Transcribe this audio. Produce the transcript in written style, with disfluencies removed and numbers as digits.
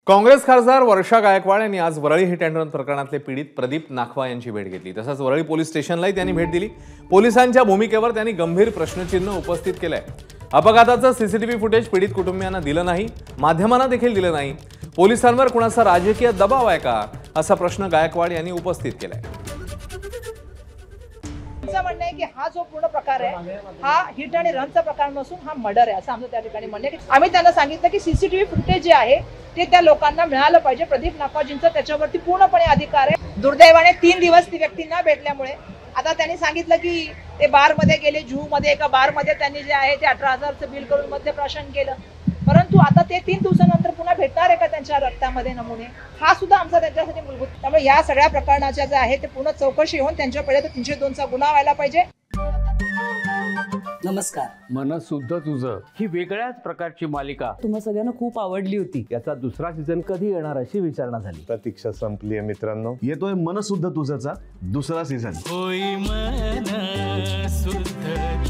काँग्रेस खासदार वर्षा गायकवाड यांनी आज वरळी हिट अँड रन प्रकरणातले पीडित प्रदीप नाखवा यांची भेट घेतली। तसंच वरळी पोलीस स्टेशनलाही त्यांनी भेट दिली। पोलिसांच्या भूमिकेवर त्यांनी गंभीर प्रश्नचिन्ह उपस्थित केलंय। अपघाताचं सीसीटीव्ही फुटेज पीडित कुटुंबियांना दिलं नाही, माध्यमांना देखील दिलं नाही। पोलिसांवर कुणाचा राजकीय दबाव आहे का असा प्रश्न गायकवाड यांनी उपस्थित केलाय। म्हणणं आहे की हा जो पूर्ण प्रकार आहे हा हिट आणि रनचा प्रकार नसून हा मर्डर आहे असं आमचं त्या ठिकाणी म्हणणं आहे। आम्ही त्यांना सांगितलं की सीसीटीव्ही फुटेज जे आहे ते त्या लोकांना मिळालं पाहिजे। प्रदीप नाखवाजींचा त्याच्यावरती पूर्णपणे अधिकार आहे। दुर्दैवाने 3 दिवस ती व्यक्ती न भेटल्यामुळे आता त्यांनी सांगितलं की ते बारमध्ये गेले, जूमध्ये एका बारमध्ये त्यांनी जे आहे ते 18,000चं बिल करून मद्यप्राशन केलं, परंतु आता ते 3 दिवसानंतर पुन्हा भेटणार आहे का त्यांच्या रक्तामध्ये नमुने, हा सुद्धा आमचा त्यांच्यासाठी मूलभूत। त्यामुळे या सगळ्या प्रकरणाच्या जे आहे ते पूर्ण चौकशी होऊन त्यांच्याकडे 302चा गुन्हा व्हायला पाहिजे। नमस्कार, मन शुद्ध तुझं ही वेगळ्याच प्रकारची मालिका तुम्हा सगळ्यांना खूप आवडली होती। याचा दुसरा सीझन कधी येणार अशी विचारणा झाली। प्रतीक्षा संपली आहे मित्रांनो। येतोय मन शुद्ध तुझाचा दुसरा सीझन। होई मन शुद्ध